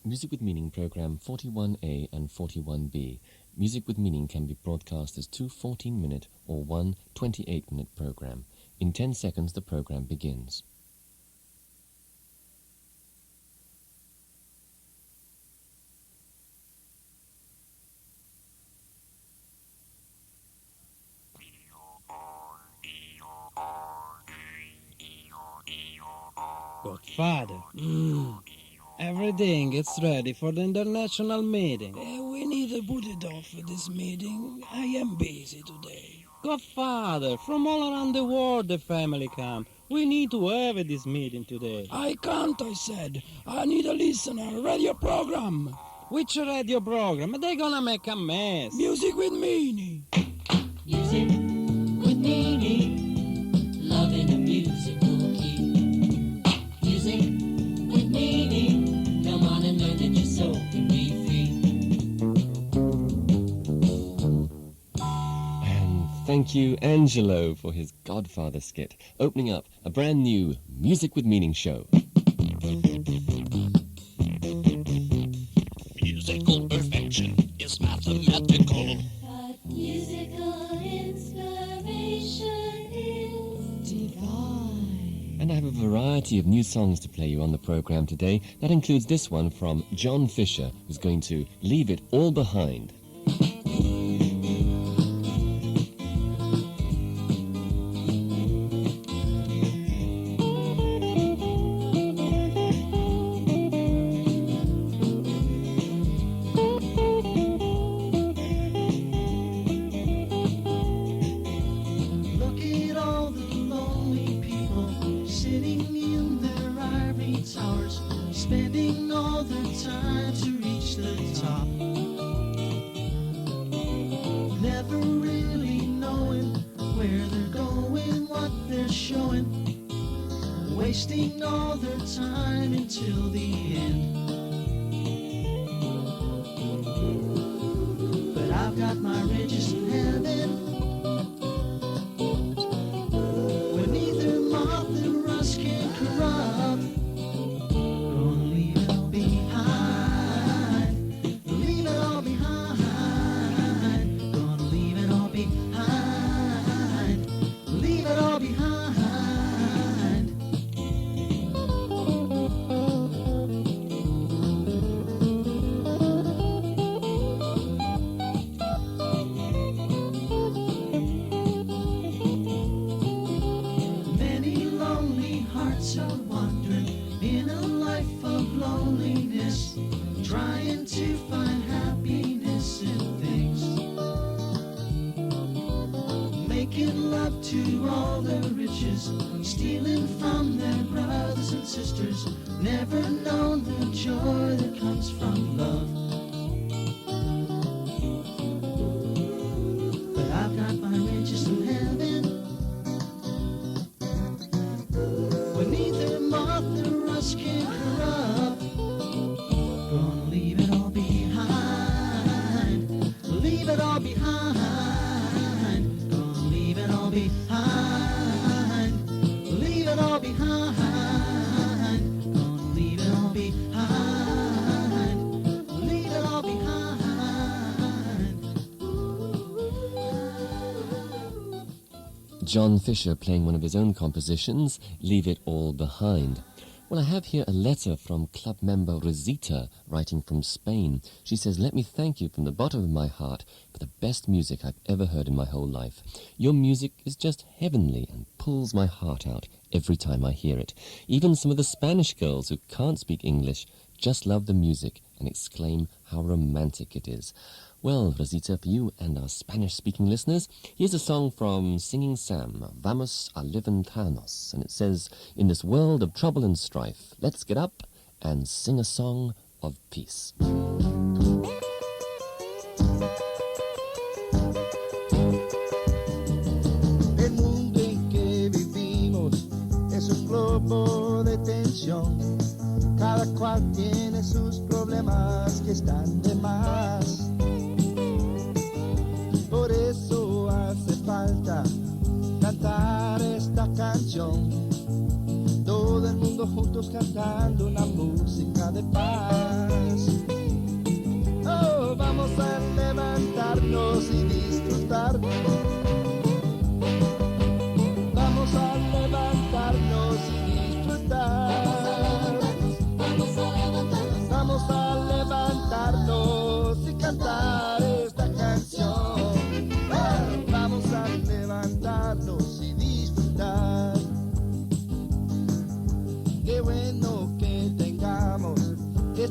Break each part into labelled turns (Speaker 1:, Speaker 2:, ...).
Speaker 1: Music with Meaning program 41A and 41B. Music with Meaning can be broadcast as two 14-minute or one 28-minute program. In 10 seconds, the program begins.
Speaker 2: Godfather. Everything is ready for the international meeting.
Speaker 3: We need to put it off for this meeting. I am busy today.
Speaker 2: Godfather, from all around the world the family come. We need to have this meeting today.
Speaker 3: I can't, I said. I need a listener, radio program.
Speaker 2: Which radio program? They're gonna make a mess.
Speaker 3: Music with meaning.
Speaker 4: Music with meaning, loving a musical key. Music with meaning, come on and learn that your soul can be free.
Speaker 1: And thank you, Angelo, for his Godfather skit, opening up a brand new Music with Meaning show.
Speaker 5: Musical perfection is mathematical.
Speaker 6: But musical inspiration is divine.
Speaker 1: And I have a variety of new songs to play you on the program today. That includes this one from John Fisher, who's going to leave it all behind.
Speaker 7: Spending all their time to reach the top, never really knowing where they're going, what they're showing, wasting all their time until the end. But I've got my riches in heaven, where neither moth nor rust can corrupt. Trying to find happiness in things, making love to all their riches, stealing from their brothers and sisters, never known the joy that comes from love. But I've got my riches in heaven, where neither moth nor rust can corrupt. Gonna leave it all behind, leave it all behind, gonna leave it all behind, leave it all behind, gonna leave it all behind, leave it all behind.
Speaker 1: John Fisher playing one of his own compositions, Leave It All Behind. Well, I have here a letter from club member Rosita, writing from Spain. She says, let me thank you from the bottom of my heart for the best music I've ever heard in my whole life. Your music is just heavenly and pulls my heart out every time I hear it. Even some of the Spanish girls who can't speak English just love the music and exclaim how romantic it is. Well, Rosita, for you and our Spanish-speaking listeners, here's a song from Singing Sam, Vamos a levantarnos, and it says, in this world of trouble and strife, let's get up and sing a song of peace.
Speaker 8: El mundo en que vivimos es un globo de tensión. Cada cual tiene sus problemas que están de más. Por eso hace falta cantar esta canción. Todo el mundo juntos cantando una música de paz.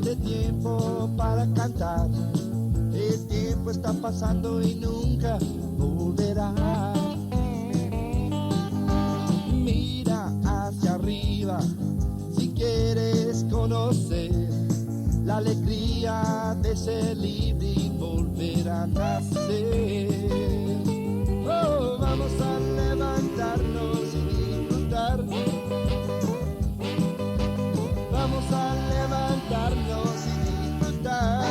Speaker 8: este tiempo para cantar. El tiempo está pasando y nunca volverá. Mira hacia arriba si quieres conocer la alegría de ser libre y volver a nacer. Oh, vamos a levantarnos y disfrutar. Vamos a levantarnos y disfrutar.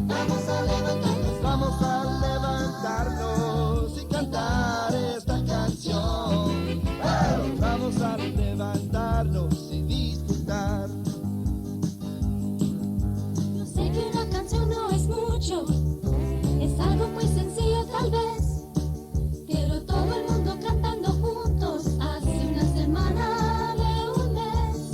Speaker 8: Vamos a levantarnos. Vamos a levantarnos y cantar esta canción. Vamos a levantarnos y disfrutar.
Speaker 6: Yo sé que una canción no es mucho, es algo muy sencillo tal vez, pero todo el mundo cantando juntos hace una semana de un mes.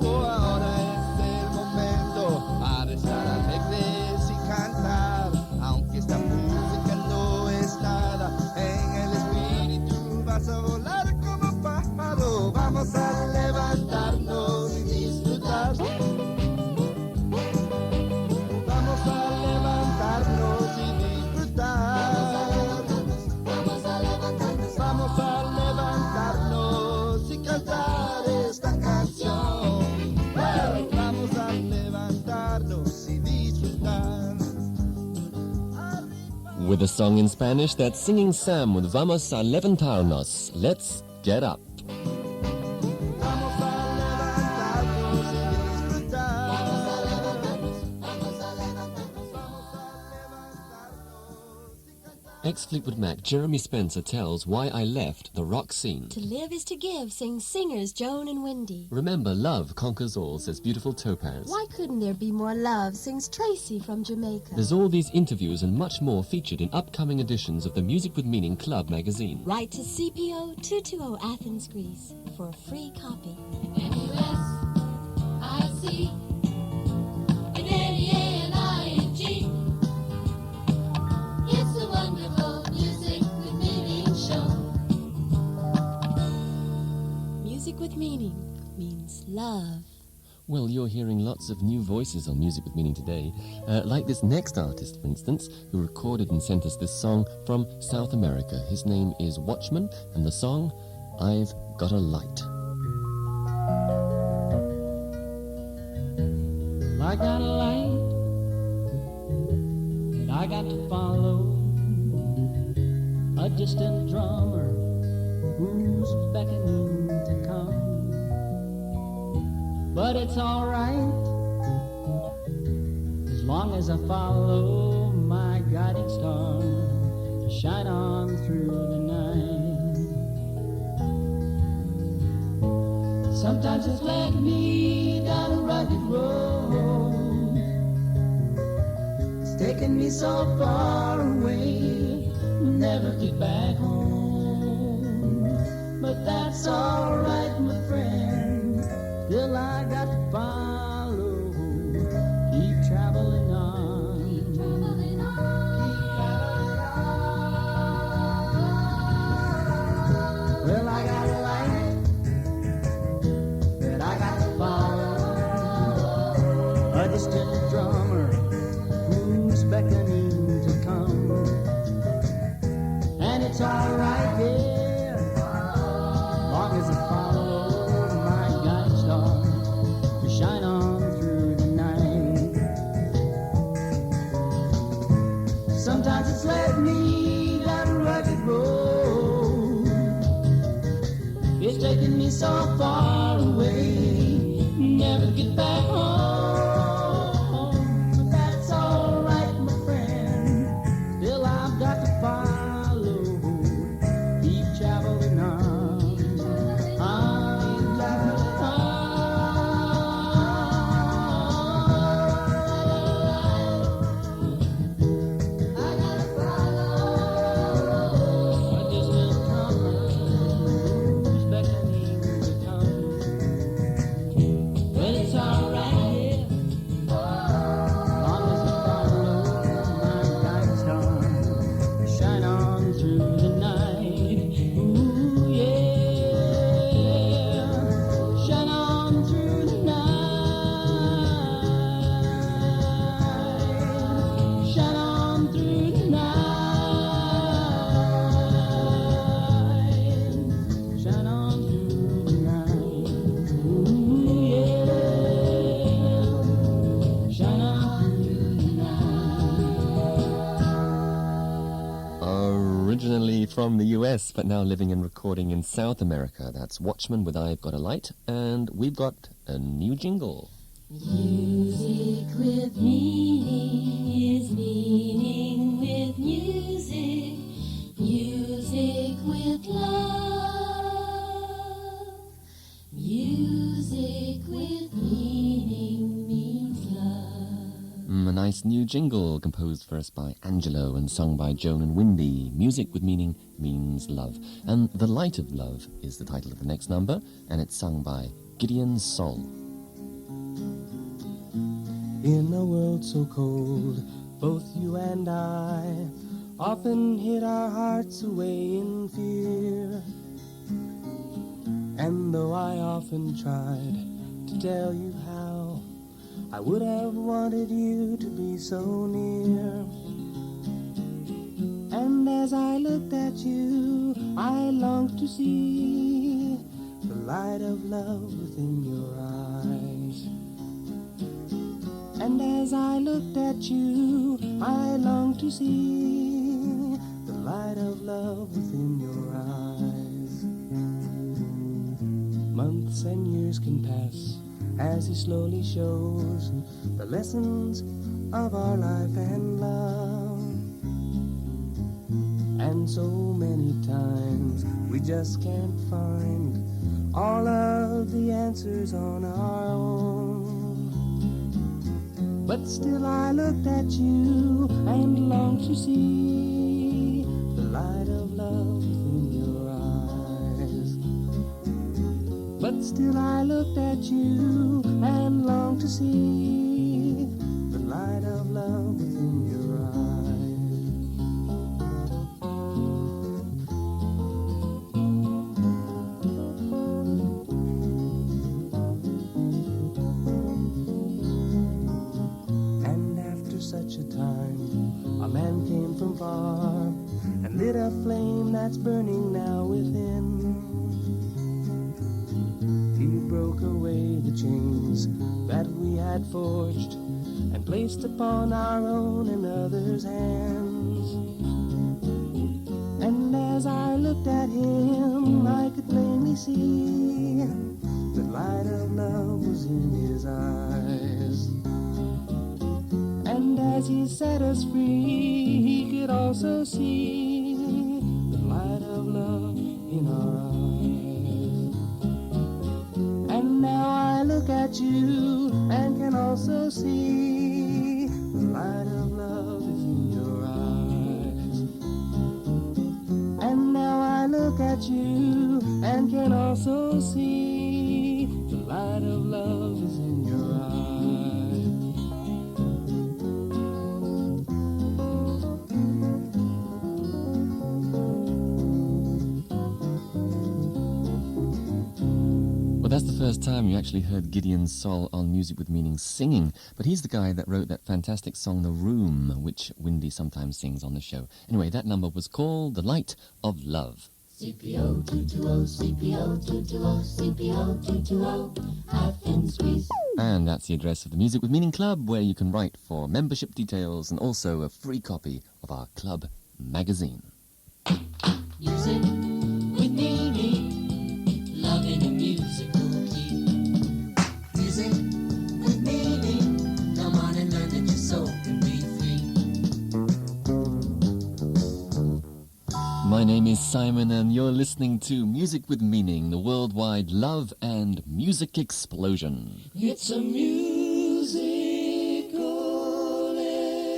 Speaker 8: Ahora es el momento para estar alegres y cantar, aunque esta música no es nada, en el espíritu vas a volar como pájaro. Vamos a levantarnos y disfrutar. Vamos a levantarnos y disfrutar.
Speaker 6: Vamos a levantarnos.
Speaker 8: Vamos a levantarnos y cantar esta canción. Vamos a levantarnos y disfrutar.
Speaker 1: With a song in Spanish, that's Singing Sam with Vamos a levantarnos. Let's get up.
Speaker 8: Vamos a levantarnos y disfrutar.
Speaker 6: Vamos a levantarnos. Vamos a levantarnos.
Speaker 8: Vamos a levantarnos y cantar.
Speaker 1: Ex-Fleetwood Mac Jeremy Spencer tells why I left the rock scene.
Speaker 6: To live is to give, sing singers Joan and Wendy.
Speaker 1: Remember, love conquers all, says beautiful Topaz.
Speaker 6: Why couldn't there be more love, sings Tracy from Jamaica.
Speaker 1: There's all these interviews and much more featured in upcoming editions of the Music with Meaning Club magazine.
Speaker 6: Write to CPO 220 Athens, Greece for a free copy.
Speaker 4: M-U-S-I-C N-A-N-I-N-G. It's a wonderful music with meaning show.
Speaker 6: Music with meaning means love.
Speaker 1: Well, you're hearing lots of new voices on Music with Meaning today, like this next artist, for instance, who recorded and sent us this song from South America. His name is Watchman, and the song, I've Got a Light.
Speaker 9: I got a light that I got to follow, a distant drummer who's beckoning to come. But it's alright as long as I follow my guiding star to shine on through the night. Sometimes it's led me down a rugged road, it's taken me so far away, never get back home. But that's alright, my friend, still I got to follow, keep traveling on, keep traveling on. Well, I got a light that I got to follow, a distant drummer who's beckoning to come, and it's alright, yeah, long as I follow my guiding star to shine on through the night. Sometimes it's led me down a rugged road, it's taken me so far away, never get back home. But that's alright, my friend, still I've got to follow,
Speaker 1: from the US, but now living and recording in South America. That's Watchman with I've Got a Light, and we've got a new jingle.
Speaker 6: Music with meaning is meaning with music. Music with love. Music with meaning means love.
Speaker 1: A nice new jingle composed for us by Angelo and sung by Joan and Windy. Music with meaning means love. And The Light of Love is the title of the next number, and it's sung by Gideon Sol.
Speaker 10: In a world so cold, both you and I often hid our hearts away in fear. And though I often tried to tell you how I would have wanted you to be so near, and as I looked at you, I longed to see the light of love within your eyes. And as I looked at you, I longed to see the light of love within your eyes. Months and years can pass as he slowly shows the lessons of our life and love. And so many times we just can't find all of the answers on our own. But still I looked at you and longed to see the light of love within your eyes. But still I looked at you and longed to see the light of love within your from far and lit a flame that's burning now within. He broke away the chains that we had forged and placed upon our own and others' hands. And as I looked at him, I could plainly see the light of love was in his eyes. And as he set us free, he could also see the light of love in our eyes. And now I look at you and can also see the light of love is in your eyes. And now I look at you and can also see the light of love is in your eyes.
Speaker 1: That's the first time you actually heard Gideon Sol on Music with Meaning singing, but he's the guy that wrote that fantastic song The Room, which Windy sometimes sings on the show. Anyway, that number was called The Light of Love.
Speaker 4: CPO 220, CPO 220, CPO 220, half and squeeze.
Speaker 1: And that's the address of the Music with Meaning Club, where you can write for membership details and also a free copy of our club magazine.
Speaker 4: Music with meaning, love in a musical key. Music with meaning, come on and learn that your soul can be free.
Speaker 1: My name is Simon, and you're listening to Music with Meaning, the worldwide love and music explosion.
Speaker 9: It's a musical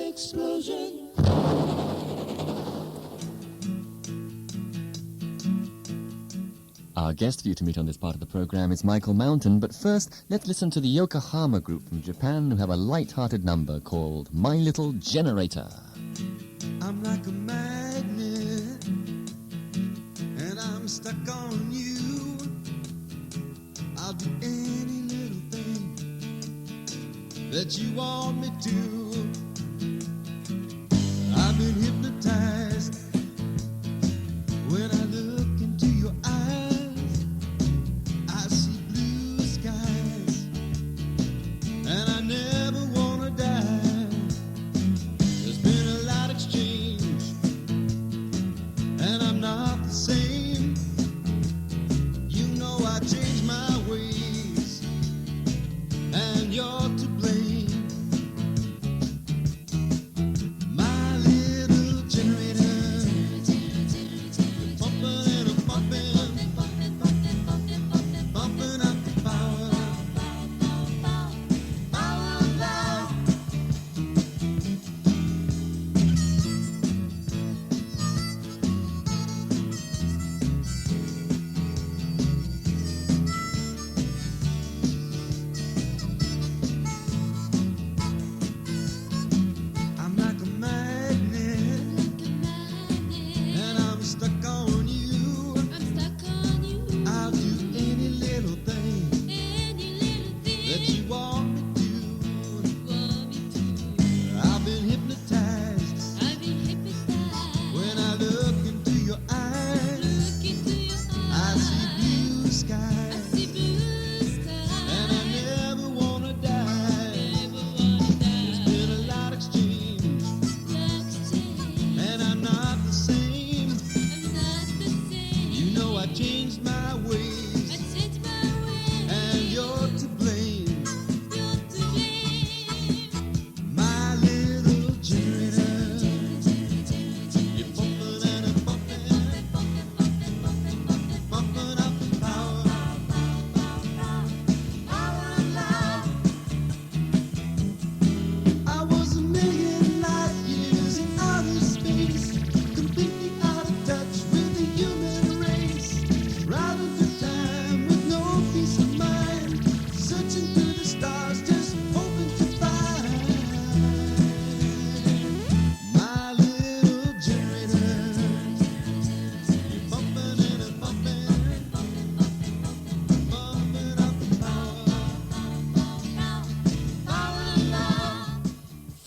Speaker 9: explosion.
Speaker 1: Our guest for you to meet on this part of the program is Michael Mountain, but first, let's listen to the Yokohama group from Japan who have a light-hearted number called My Little Generator.
Speaker 11: I'm like a magnet, and I'm stuck on you. I'll do any little thing that you want me to. I've been hypnotized when I look into your eyes. I see blue skies, and I never wanna die. There's been a lot exchanged, and I'm not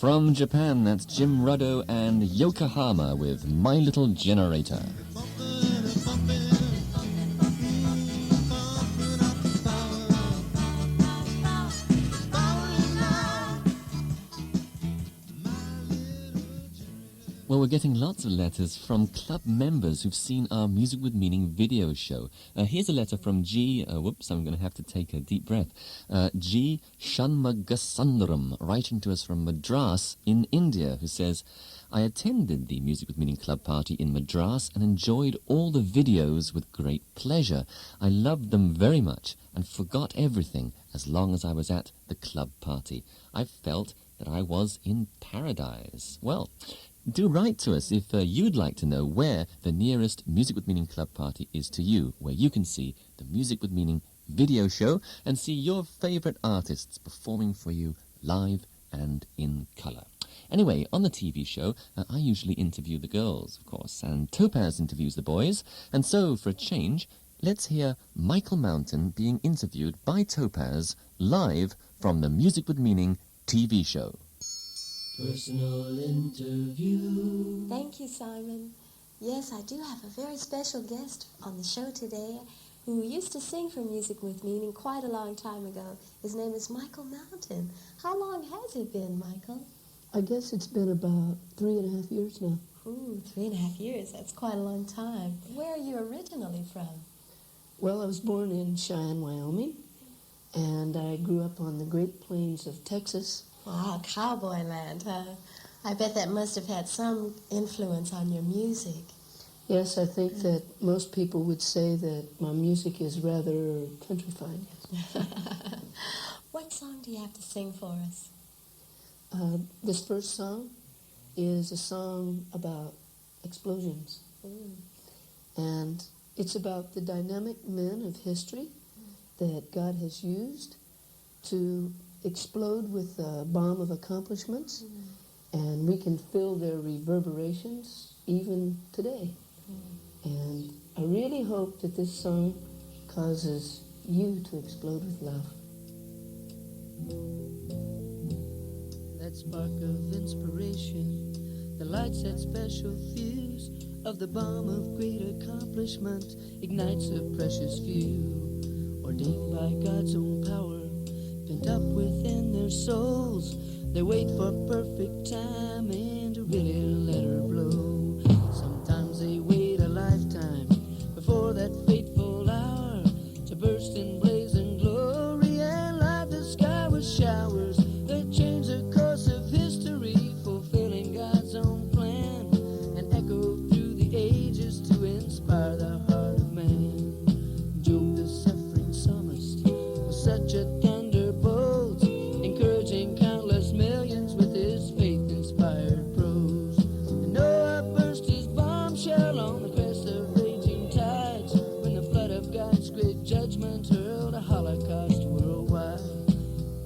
Speaker 1: From Japan, that's Jim Ruddo and Yokohama with My Little Generator. Well, we're getting lots of letters from club members who've seen our Music with Meaning video show. Here's a letter from G. Whoops, I'm going to have to take a deep breath. G. Shanmagasundaram, writing to us from Madras in India, who says, I attended the Music with Meaning club party in Madras and enjoyed all the videos with great pleasure. I loved them very much and forgot everything as long as I was at the club party. I felt that I was in paradise. Well, do write to us if you'd like to know where the nearest Music with Meaning club party is to you, where you can see the Music with Meaning video show and see your favourite artists performing for you live and in colour. Anyway, on the TV show, I usually interview the girls, of course, and Topaz interviews the boys. And so, for a change, let's hear Michael Mountain being interviewed by Topaz live from the Music with Meaning TV show.
Speaker 4: Personal interview.
Speaker 12: Thank you, Simon. Yes, I do have a very special guest on the show today who used to sing for Music with Meaning quite a long time ago. His name is Michael Mountain. How long has it been, Michael?
Speaker 13: I guess it's been about 3.5 years now.
Speaker 12: Ooh, 3.5 years. That's quite a long time. Where are you originally from?
Speaker 13: Well, I was born in Cheyenne, Wyoming, and I grew up on the Great Plains of Texas.
Speaker 12: Wow, cowboy land, huh? I bet that must have had some influence on your music.
Speaker 13: Yes, I think that most people would say that my music is rather countrified.
Speaker 12: What song do you have to sing for us?
Speaker 13: This first song is a song about explosions. And it's about the dynamic men of history that God has used to explode with a bomb of accomplishments, and we can feel their reverberations even today. And I really hope that this song causes you to explode with love.
Speaker 7: That spark of inspiration, the lights that special fuse of the bomb of great accomplishment ignites a precious few, ordained by God's own power, pent up within their souls. They wait for perfect timing to really let her blow. Sometimes they wait a lifetime before that fateful hour to burst in blazing glory and light the sky with showers that change the course of history, fulfilling God's own plan and echo through the ages to inspire the heart of man. Job, the suffering psalmist, was such a thunderbolt, encouraging countless millions with his faith-inspired prose. And Noah burst his bombshell on the crest of raging tides when the flood of God's great judgment hurled a holocaust worldwide.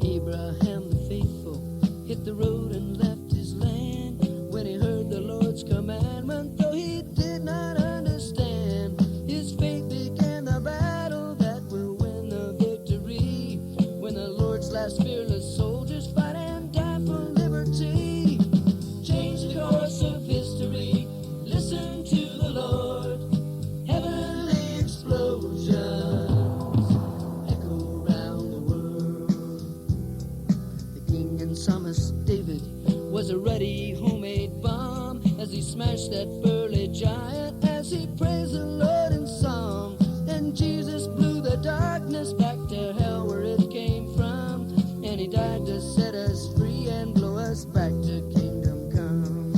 Speaker 7: Abraham the faithful hit the road and left his land when he heard the Lord's commandment, though he did not understand. His faith began the battle that will win the victory when the Lord's last fearless soldiers fight and die for liberty. Change the course of history, listen to the Lord. Heavenly explosions echo around the world. The king and psalmist David was a ready homemade bomb as he smashed that burly giant, as he praised the Lord in song. And Jesus blew the darkness back to hell where it came from, and he died to set us free and blow us back to kingdom come.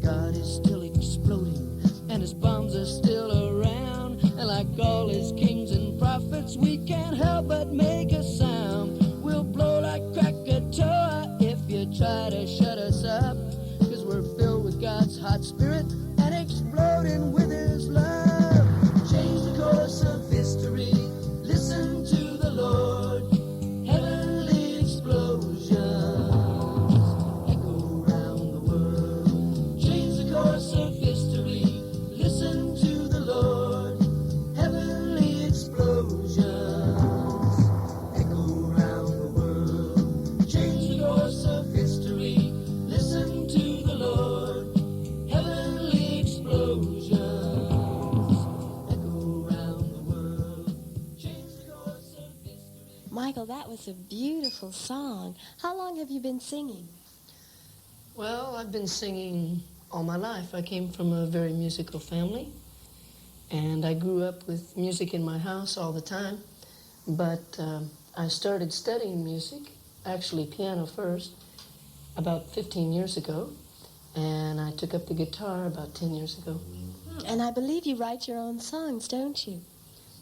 Speaker 7: God is still exploding and his bombs are still around, and like all his kings and prophets we can't help but make a sound. We'll blow like Krakatoa if you try to shut us up, 'cause we're filled with God's hot spirit and exploding with his love. Change the course of history, listen to the Lord. Heavenly explosions echo
Speaker 12: was a beautiful song. How long have you been singing?
Speaker 13: Well, I've been singing all my life. I came from a very musical family, and I grew up with music in my house all the time. But I started studying music, actually piano first, about 15 years ago, and I took up the guitar about 10 years ago.
Speaker 12: And I believe you write your own songs, don't you?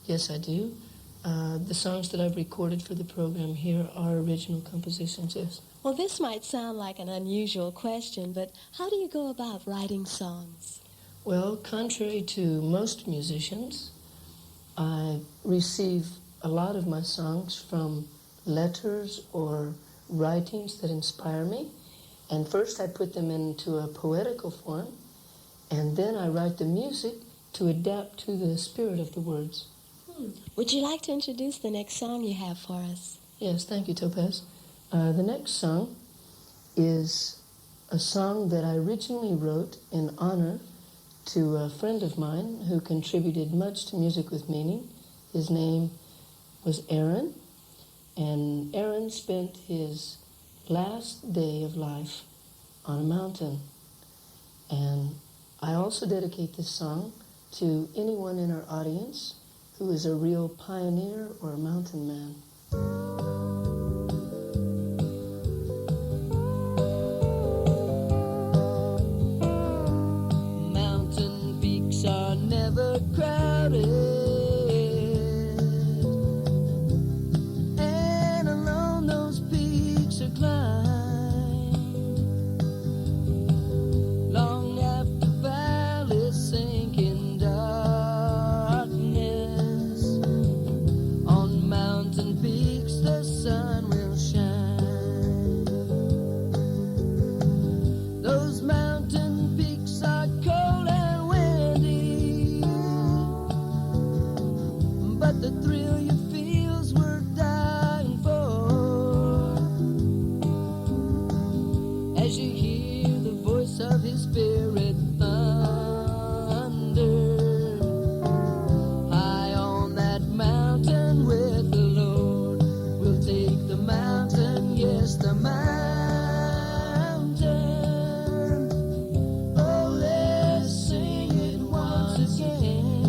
Speaker 13: Yes, I do. The songs that I've recorded for the program here are original compositions, yes.
Speaker 12: Well, this might sound like an unusual question, but how do you go about writing songs?
Speaker 13: Well, contrary to most musicians, I receive a lot of my songs from letters or writings that inspire me. And first I put them into a poetical form, and then I write the music to adapt to the spirit of the words.
Speaker 12: Would you like to introduce the next song you have for us?
Speaker 13: Yes, thank you, Topaz. The next song is a song that I originally wrote in honor to a friend of mine who contributed much to Music with Meaning. His name was Aaron, and Aaron spent his last day of life on a mountain. And I also dedicate this song to anyone in our audience who is a real pioneer or a mountain man.
Speaker 7: Mountain peaks are never crowded, and alone those peaks are climbed long after valleys sink in darkness. On mountain peaks the sun will shine. Those mountain peaks are cold and windy, but the thrill you feel's worth dying for. As you hear the voice of his spirit thunder, high on that mountain with the Lord, we'll take the mountain, yes, the mountain. Oh, let's sing it once again.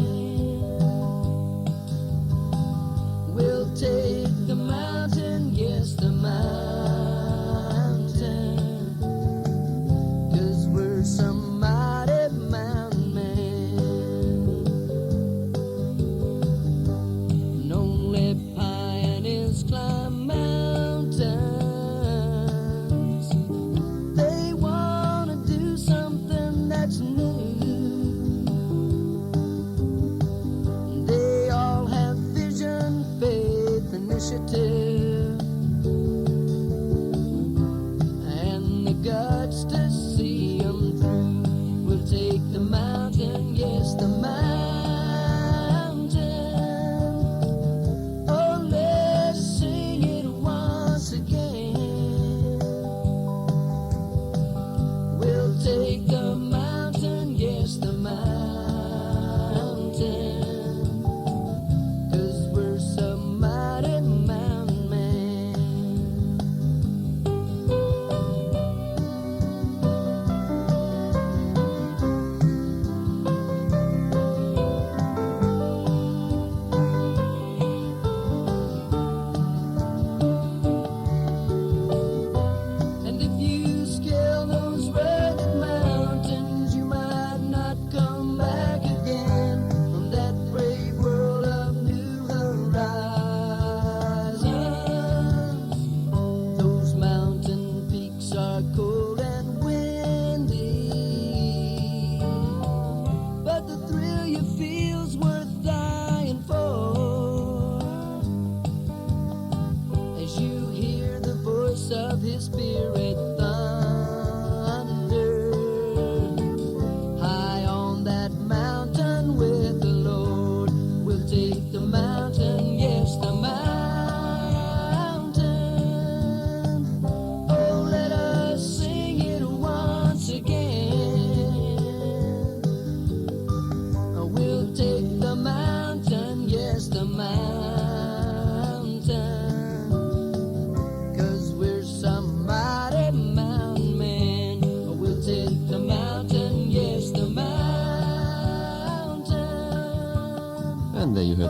Speaker 7: We'll take the mountain, yes, the mountain, 'cause we're some mighty mountain men. And only pioneers climb mountains. They wanna do something that's new. They all have vision, faith, initiative, and the guts to see 'em through. We'll take the mountain, yes, the mountain. Oh, let's sing it once again. We'll take the mountain, yes, the mountain, 'cause we're some mighty mountain men. And if you scale those rugged mountains, you might not come back again from that brave world of new horizons. Those mountain peaks are cold and windy, but the thrill you feel's worth dying for. As you hear the voice of his spirit thunder, high on that mountain with the Lord, we'll take the mountain, yes, the mountain. Oh, let us sing it once again. We'll take the mountain, yes, the mountain,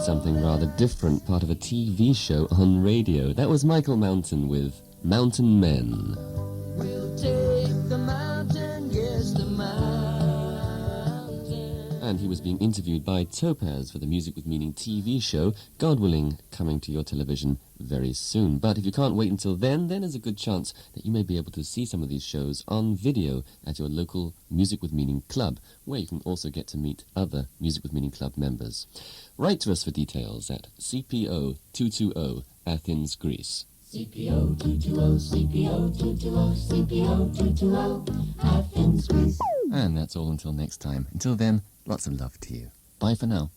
Speaker 1: something rather different, part of a TV show on radio. That was Michael Mountain with Mountain Men.
Speaker 7: We'll take the mountain, yes, the mountain.
Speaker 1: And he was being interviewed by Topaz for the Music with Meaning TV show, God willing, coming to your television very soon. But if you can't wait until then there's a good chance that you may be able to see some of these shows on video at your local Music with Meaning club, where you can also get to meet other Music with Meaning club members. Write to us for details at CPO 220 Athens, Greece.
Speaker 4: CPO 220, CPO 220, CPO 220, Athens, Greece.
Speaker 1: And that's all until next time. Until then, lots of love to you. Bye for now.